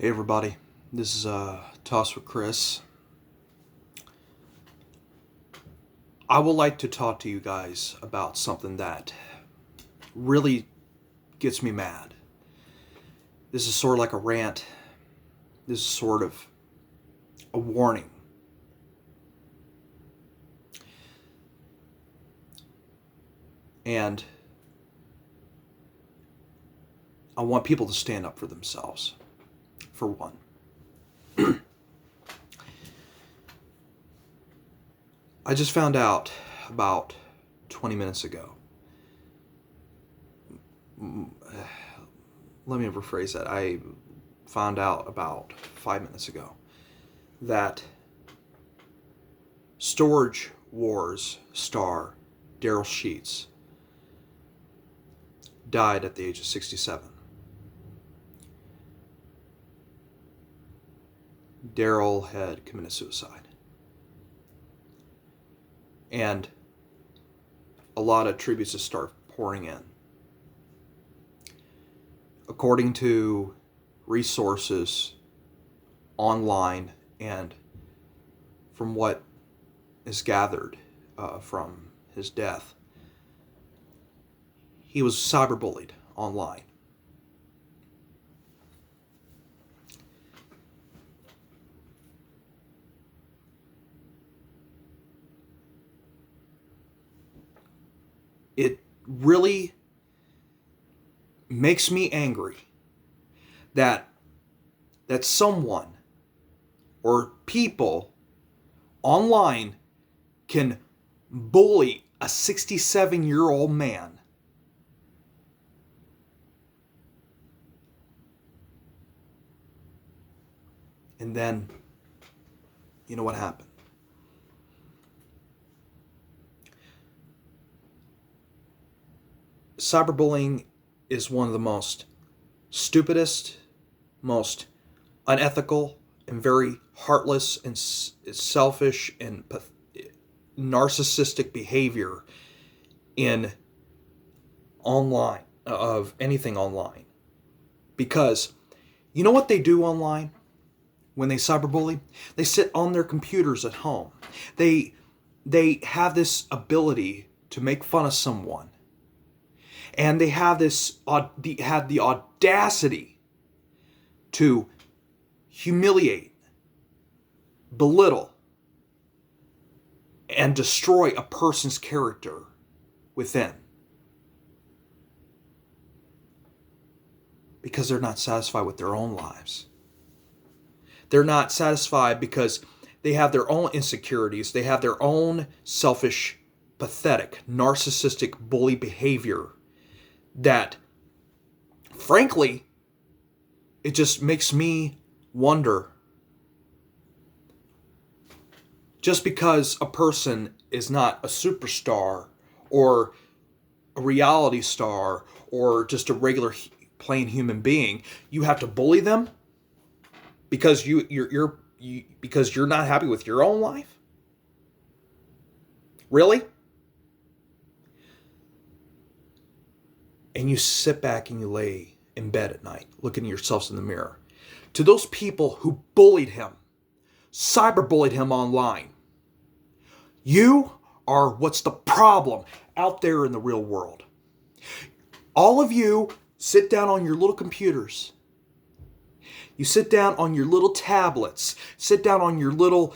Hey everybody, this is Toss with Chris. I would like to talk to you guys about something that really gets me mad. This is sort of like a rant. This is sort of a warning. And I want people to stand up for themselves, for one. I just found out about 20 minutes ago. Let me rephrase that. I found out about 5 minutes ago that Storage Wars star Darrell Sheets died at the age of 67. Darrell had committed suicide. And a lot of tributes just start pouring in. According to resources online and from what is gathered from his death, he was cyberbullied online. It really makes me angry that someone or people online can bully a 67-year-old man and then you know what happened. Cyberbullying is one of the most stupidest, most unethical, and very heartless and selfish and narcissistic behavior in online, of anything online. Because you know what they do online when they cyberbully? They sit on their computers at home. They have this ability to make fun of someone. And they have the audacity to humiliate, belittle, and destroy a person's character within. Because they're not satisfied with their own lives. They're not satisfied because they have their own insecurities. They have their own selfish, pathetic, narcissistic bully behavior that, frankly, it just makes me wonder. Just because a person is not a superstar or a reality star or just a regular plain human being, you have to bully them because because you're not happy with your own life? Really? And you sit back and you lay in bed at night, looking at yourselves in the mirror. To those people who bullied him, cyberbullied him online, you are what's the problem out there in the real world. All of you sit down on your little computers. You sit down on your little tablets, sit down on your little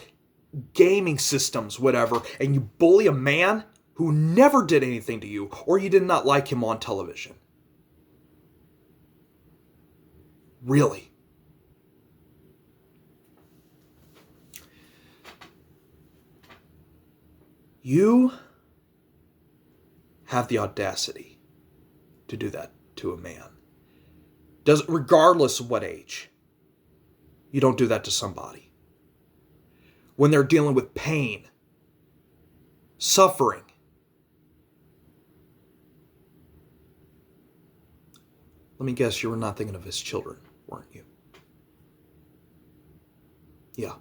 gaming systems, whatever, and you bully a man who never did anything to you, or you did not like him on television. Really? You have the audacity to do that to a man. Regardless of what age. You don't do that to somebody. When they're dealing with pain, suffering. Let me guess, you were not thinking of his children, weren't you? Yeah.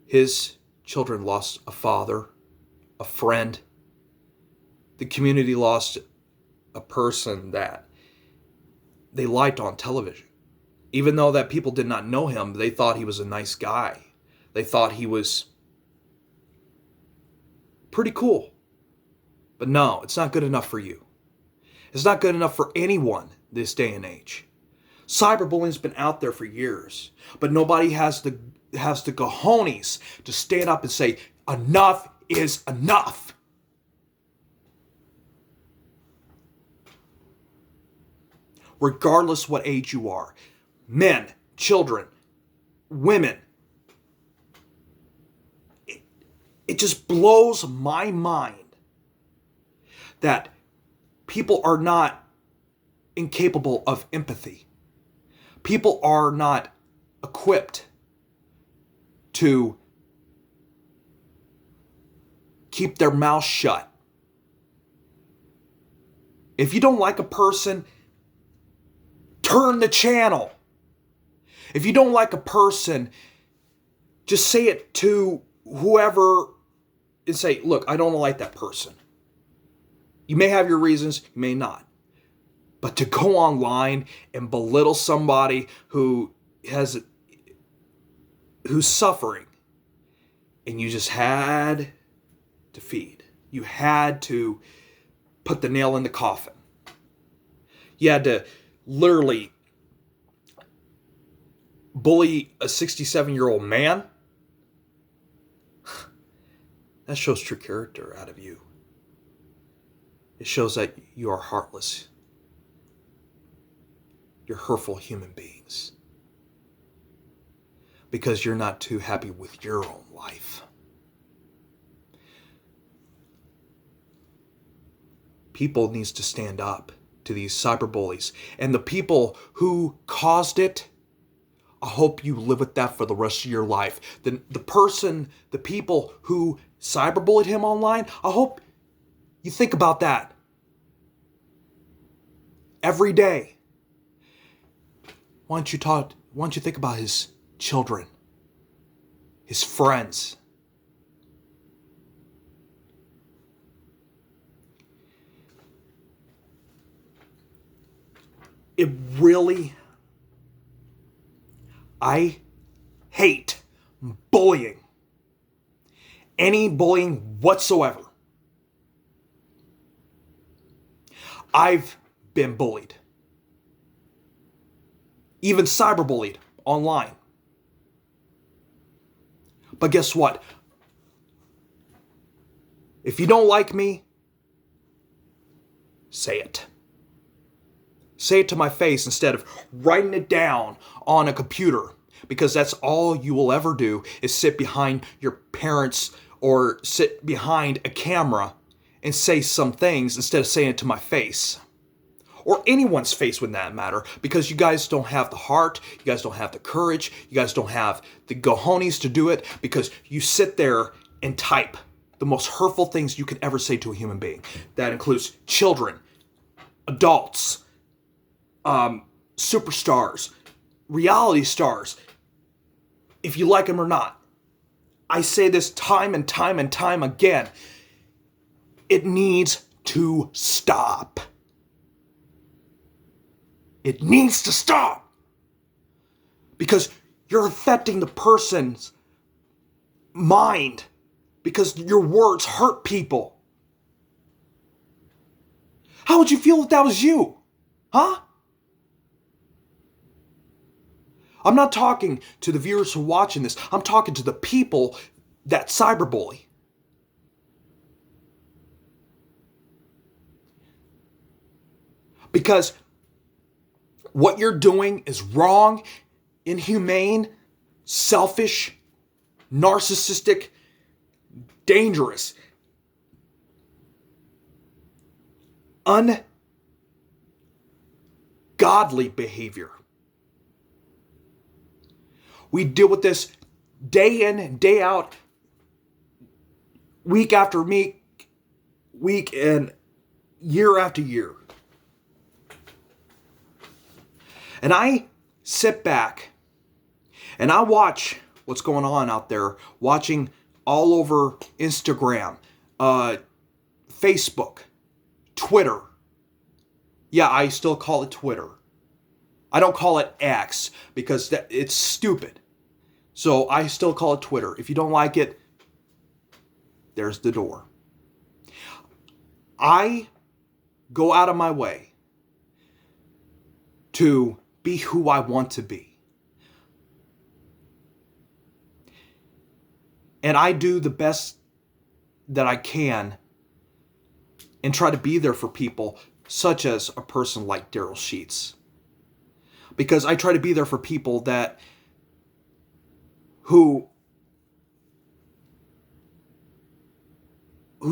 His children lost a father, a friend, The community lost a person that they liked on television. Even though that people did not know him, they thought he was a nice guy. They thought he was pretty cool. But no, it's not good enough for you. It's not good enough for anyone this day and age. Cyberbullying's been out there for years, but nobody has the cojones to stand up and say, enough is enough. Regardless what age you are, men, children, women, it just blows my mind that people are not incapable of empathy. People are not equipped to keep their mouth shut. If you don't like a person, turn the channel. If you don't like a person, just say it to whoever and say, look, I don't like that person. You may have your reasons, you may not. But to go online and belittle somebody who's suffering, and you just had to feed. You had to put the nail in the coffin. You had to literally bully a 67-year-old man. That shows true character out of you. It shows that you are heartless. You're hurtful human beings. Because you're not too happy with your own life. People needs to stand up to these cyberbullies. And the people who caused it, I hope you live with that for the rest of your life. The people who cyberbullied him online, I hope you think about that every day. Why don't you think about his children, his friends? It really, I hate bullying. Any bullying whatsoever. I've been bullied. Even cyberbullied online. But guess what? If you don't like me, say it. Say it to my face instead of writing it down on a computer. Because that's all you will ever do is sit behind your parents or sit behind a camera and say some things instead of saying it to my face. Or anyone's face would that matter, because you guys don't have the heart, you guys don't have the courage, you guys don't have the cojones to do it, because you sit there and type the most hurtful things you could ever say to a human being. That includes children, adults, superstars, reality stars, if you like them or not. I say this time and time and time again. It needs to stop. It needs to stop. Because you're affecting the person's mind. Because your words hurt people. How would you feel if that was you? Huh? I'm not talking to the viewers who are watching this. I'm talking to the people that cyberbully. Because what you're doing is wrong, inhumane, selfish, narcissistic, dangerous, ungodly behavior. We deal with this day in and day out, week after week, and year after year. And I sit back and I watch what's going on out there, watching all over Instagram, Facebook, Twitter. Yeah, I still call it Twitter. I don't call it X because it's stupid. So I still call it Twitter. If you don't like it, there's the door. I go out of my way to be who I want to be. And I do the best that I can and try to be there for people such as a person like Darrell Sheets. Because I try to be there for people who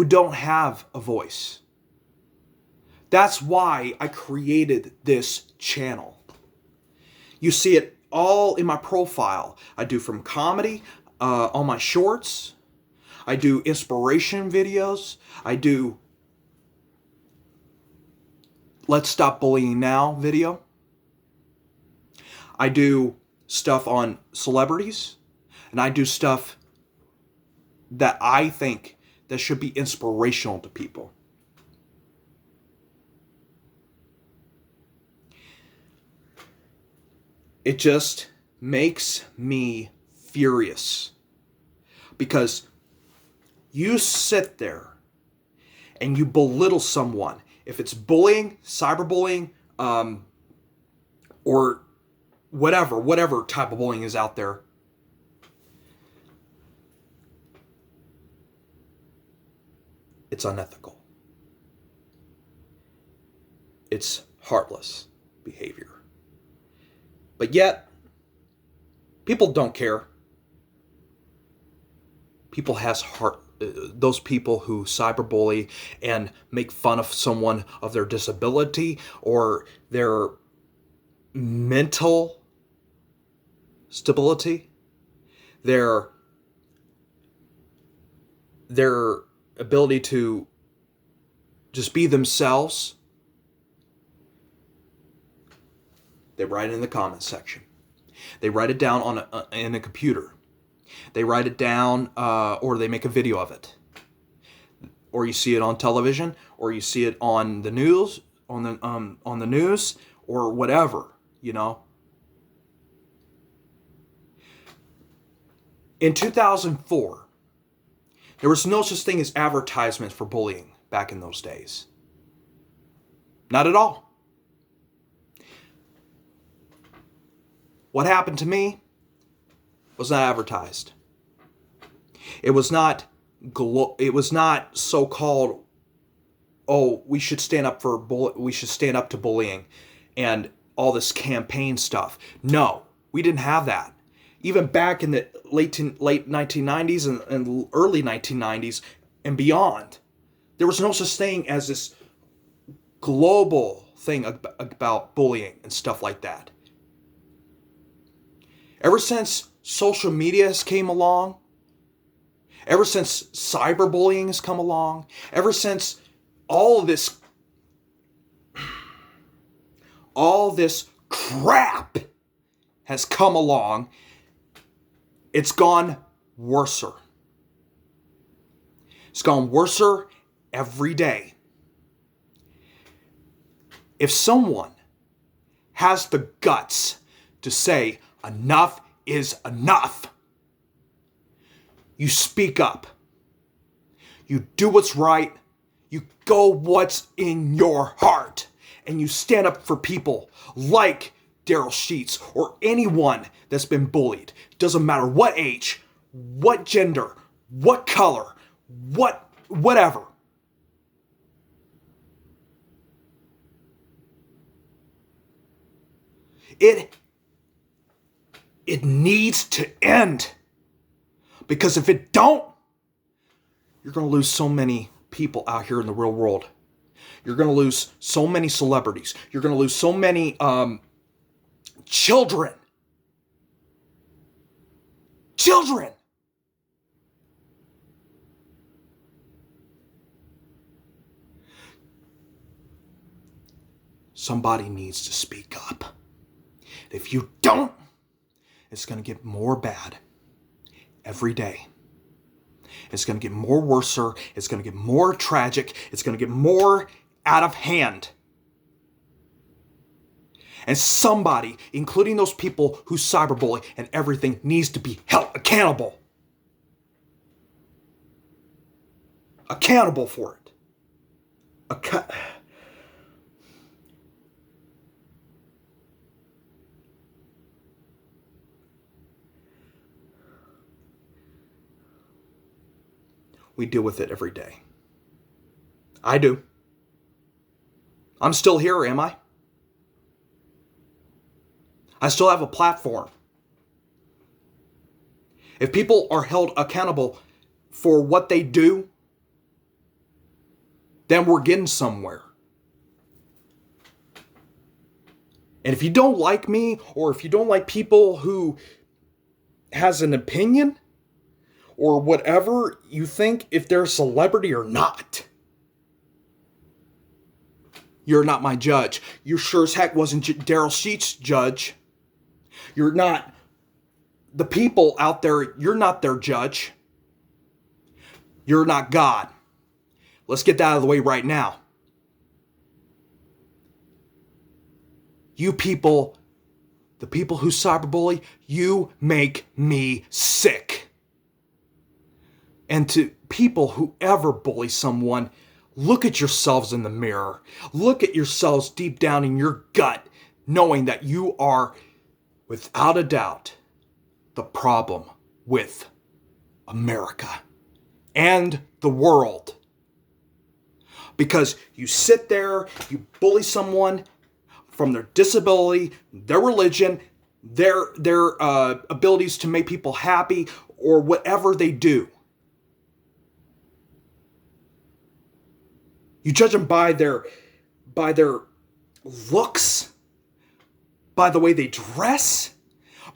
don't have a voice. That's why I created this channel. You see it all in my profile. I do from comedy, on my shorts. I do inspiration videos. I do Let's Stop Bullying Now video. I do stuff on celebrities. And I do stuff that I think that should be inspirational to people. It just makes me furious because you sit there and you belittle someone. If it's bullying, cyberbullying, or whatever type of bullying is out there, it's unethical. It's heartless behavior. But yet, people don't care. People has heart. Those people who cyberbully and make fun of someone of their disability or their mental stability, their ability to just be themselves, they write it in the comments section. They write it down in a computer. They write it down, or they make a video of it, or you see it on television, or you see it on the news, on the news, or whatever, you know. In 2004, there was no such thing as advertisements for bullying back in those days. Not at all. What happened to me was not advertised. It was not so-called, oh, we should stand up to bullying and all this campaign stuff. No, we didn't have that. Even back in the late 1990s and early 1990s and beyond, there was no such thing as this global thing about bullying and stuff like that. Ever since social media has came along, ever since cyberbullying has come along, ever since all this crap has come along, it's gone worser. It's gone worser every day. If someone has the guts to say enough is enough, you speak up. You do what's right. You go what's in your heart. And you stand up for people like Darrell Sheets or anyone that's been bullied. Doesn't matter what age, what gender, what color, whatever. It needs to end. Because if it don't, you're going to lose so many people out here in the real world. You're going to lose so many celebrities. You're going to lose so many children. Children. Somebody needs to speak up. If you don't, it's going to get more bad every day. It's going to get more worser. It's going to get more tragic. It's going to get more out of hand. And somebody, including those people who cyberbully and everything, needs to be held accountable. Accountable for it. We deal with it every day. I do. I'm still here, am I? I still have a platform. If people are held accountable for what they do, then we're getting somewhere. And if you don't like me, or if you don't like people who has an opinion, or whatever you think, if they're a celebrity or not, you're not my judge. You sure as heck wasn't Darrell Sheets' judge. You're not the people out there, you're not their judge. You're not God. Let's get that out of the way right now. You people, the people who cyberbully, you make me sick. And to people who ever bully someone, look at yourselves in the mirror. Look at yourselves deep down in your gut, knowing that you are, without a doubt, the problem with America and the world. Because you sit there, you bully someone from their disability, their religion, their abilities to make people happy, or whatever they do. You judge them by their looks, by the way they dress,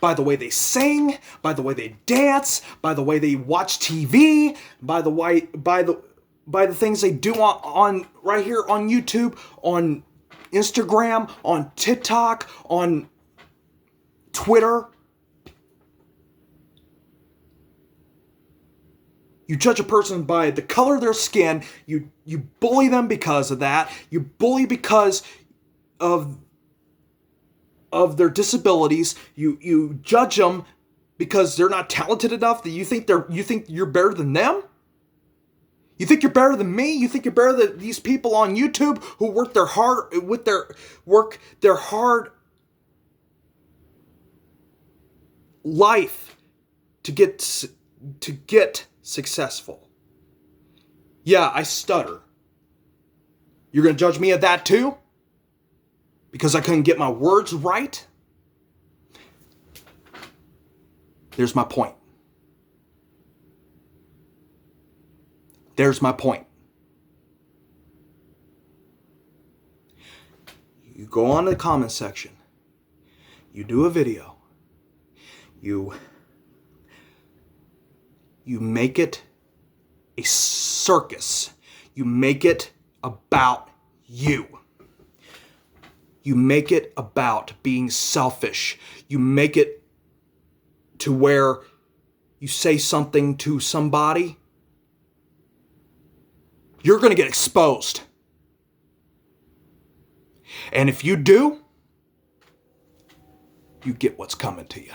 by the way they sing, by the way they dance, by the way they watch TV, by the things they do on right here on YouTube, on Instagram, on TikTok, on Twitter. You judge a person by the color of their skin. You bully them because of that. You bully because of their disabilities. You judge them because they're not talented enough. That you think you're better than them. You think you're better than me? You think you're better than these people on YouTube who work their hard life to get successful. Yeah, I stutter. You're going to judge me at that too? Because I couldn't get my words right? There's my point. There's my point. You go on to the comment section. You do a video. You make it a circus. You make it about you. You make it about being selfish. You make it to where you say something to somebody, you're going to get exposed. And if you do, you get what's coming to you.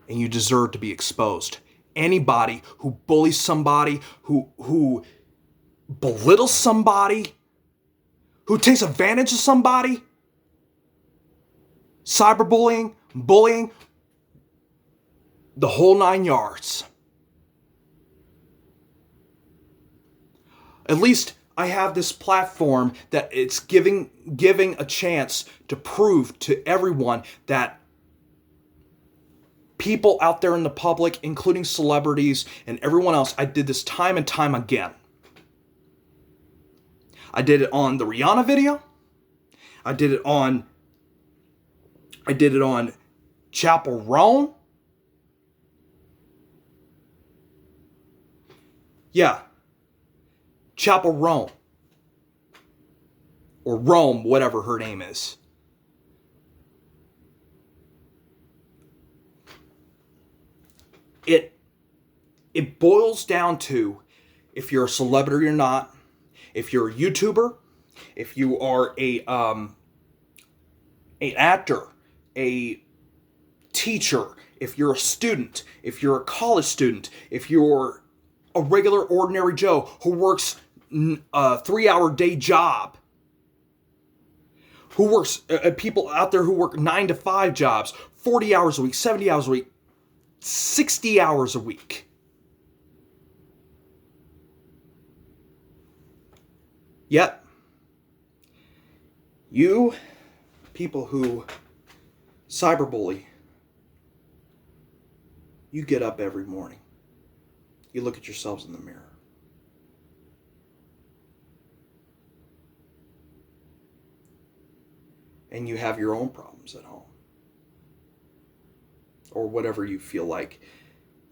And you deserve to be exposed. Anybody who bullies somebody, who belittles somebody, who takes advantage of somebody, cyberbullying, bullying, the whole 9 yards. At least I have this platform that it's giving a chance to prove to everyone that people out there in the public, including celebrities and everyone else, I did this time and time again. I did it on the Rihanna video. I did it on Chapel Roan. Yeah. Chapel Roan. Or Rome, whatever her name is. It boils down to if you're a celebrity or not, If you're a YouTuber, if you are an actor, a teacher, if you're a student, if you're a college student, if you're a regular ordinary Joe who works a 3-hour day job, who works, people out there who work 9 to 5 jobs, 40 hours a week, 70 hours a week, 60 hours a week. Yet, you people who cyberbully, you get up every morning. You look at yourselves in the mirror. And you have your own problems at home. Or whatever you feel like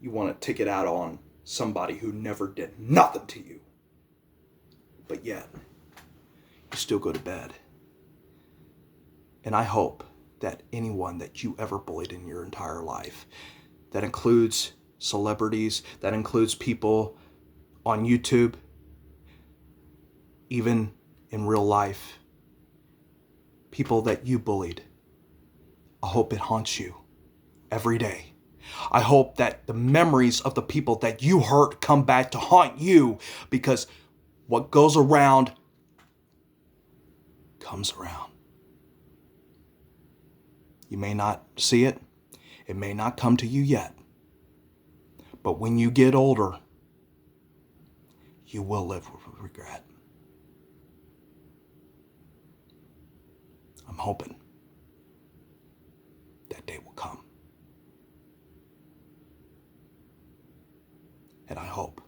you want to take it out on somebody who never did nothing to you. But yet, you still go to bed. And I hope that anyone that you ever bullied in your entire life, that includes celebrities, that includes people on YouTube, even in real life, people that you bullied, I hope it haunts you every day. I hope that the memories of the people that you hurt come back to haunt you, because what goes around comes around. You may not see it. It may not come to you yet. But when you get older, you will live with regret. I'm hoping that day will come. And I hope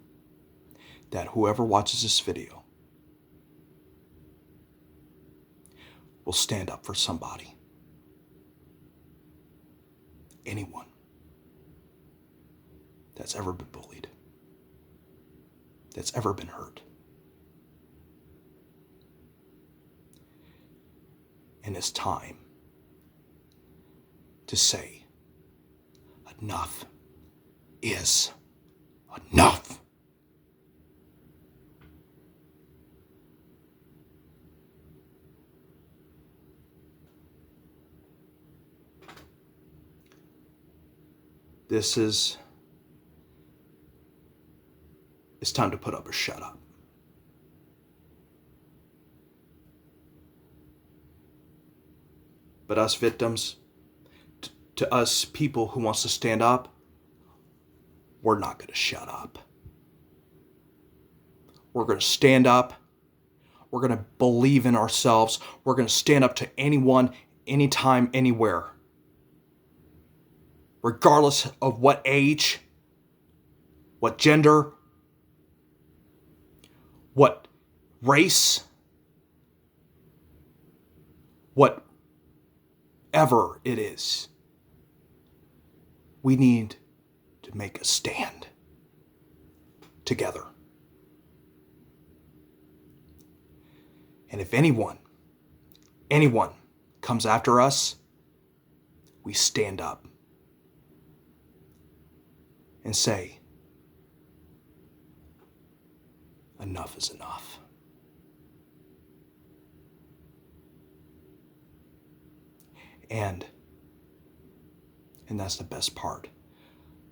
that whoever watches this video will stand up for somebody. Anyone that's ever been bullied, that's ever been hurt. And it's time to say, enough is enough. It's time to put up or shut up. But us victims, to us people who wants to stand up, we're not going to shut up. We're going to stand up. We're going to believe in ourselves. We're going to stand up to anyone, anytime, anywhere. Regardless of what age, what gender, what race, whatever it is. We need to make a stand together. And if anyone comes after us, we stand up and say, enough is enough. And that's the best part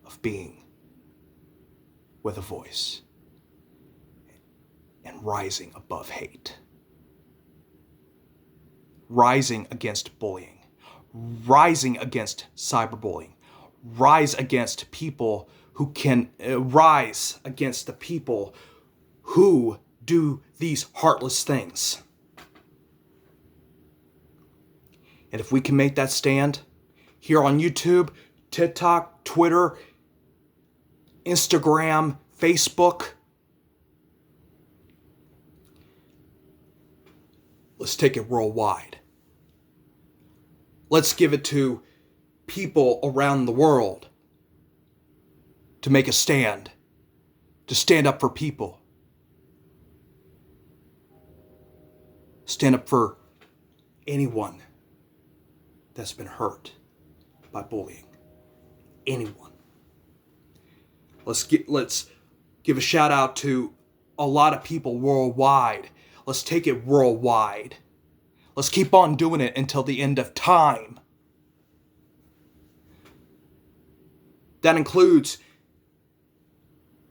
of being with a voice and rising above hate. Rising against bullying. Rising against cyberbullying. Rise against people who can rise against the people who do these heartless things. And if we can make that stand here on YouTube, TikTok, Twitter, Instagram, Facebook, let's take it worldwide. Let's give it to people around the world to make a stand, to stand up for people. Stand up for anyone that's been hurt by bullying. Anyone. Let's give a shout out to a lot of people worldwide Let's take it worldwide. Let's keep on doing it until the end of time. That includes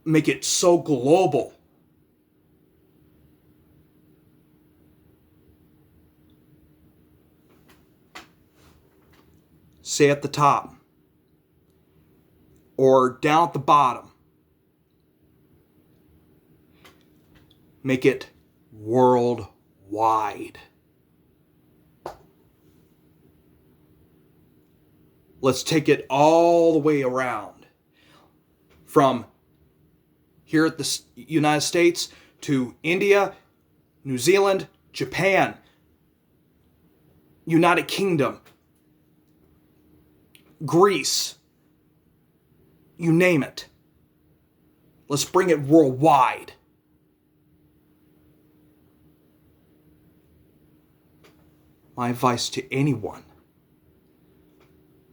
make it so global. Say at the top or down at the bottom. Make it worldwide. Let's take it all the way around. From here at the United States to India, New Zealand, Japan, United Kingdom, Greece, you name it. Let's bring it worldwide. My advice to anyone,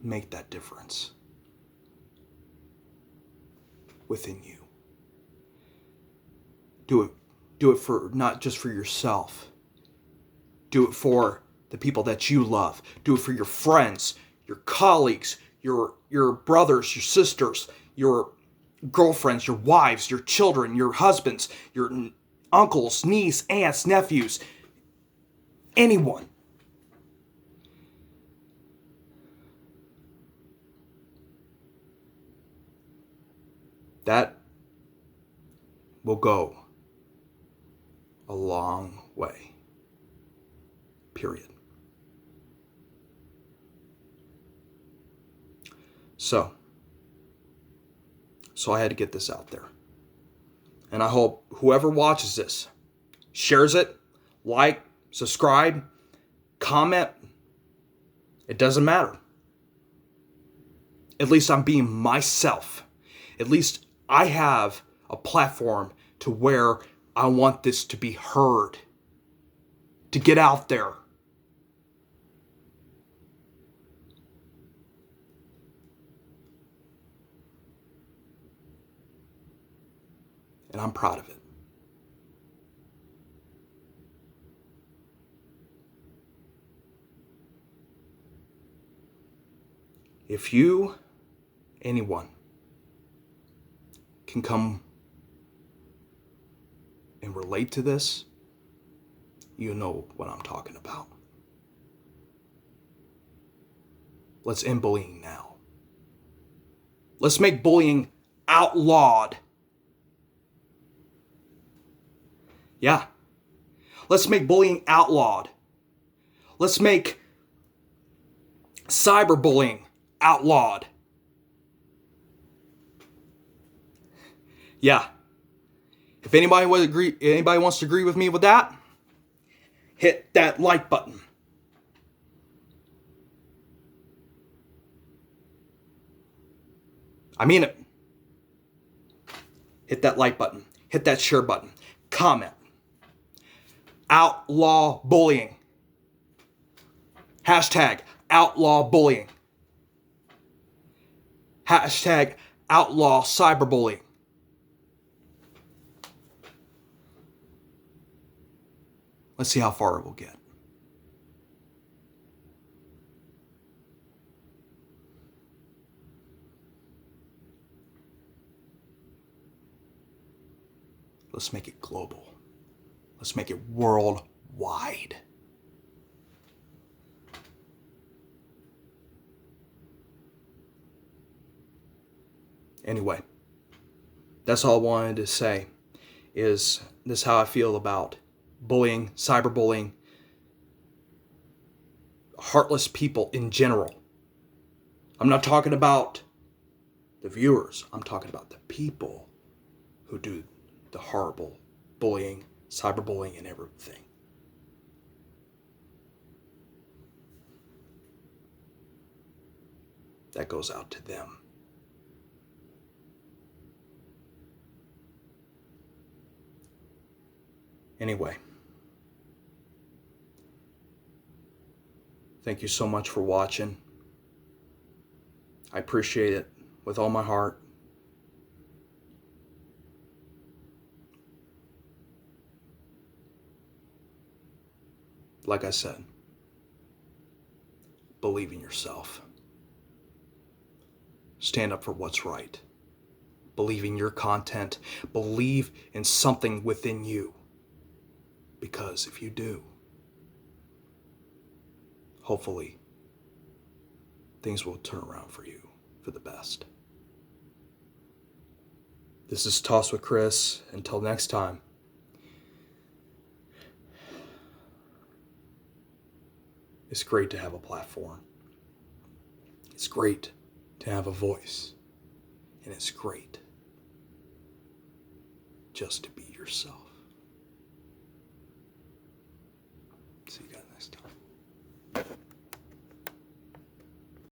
make that difference within you. Do it for not just for yourself. Do it for the people that you love. Do it for your friends, your colleagues, your brothers, your sisters, your girlfriends, your wives, your children, your husbands, your uncles, niece, aunts, nephews, anyone. That will go a long way. Period. So I had to get this out there. And I hope whoever watches this shares it, like, subscribe, comment. It doesn't matter. At least I'm being myself. At least I have a platform to where I want this to be heard, to get out there. And I'm proud of it. If you, anyone, can come and relate to this, you know what I'm talking about. Let's end bullying now. Let's make bullying outlawed. Yeah. Let's make bullying outlawed. Let's make cyberbullying outlawed. Yeah. If anybody wants to agree with me with that, hit that like button. I mean it. Hit that like button. Hit that share button. Comment. Outlaw bullying. Hashtag outlaw bullying. Hashtag outlaw cyberbullying. Let's see how far it will get. Let's make it global. Let's make it worldwide. Anyway, that's all I wanted to say. Is this how I feel about bullying, cyberbullying, heartless people in general? I'm not talking about the viewers. I'm talking about the people who do the horrible bullying, cyberbullying, and everything. That goes out to them. Anyway, thank you so much for watching. I appreciate it with all my heart. like I said, believe in yourself. Stand up for what's right. Believe in your content. Believe in something within you. Because if you do, hopefully, things will turn around for you for the best. This is Toss with Chris. Until next time. It's great to have a platform. It's great to have a voice. And it's great just to be yourself.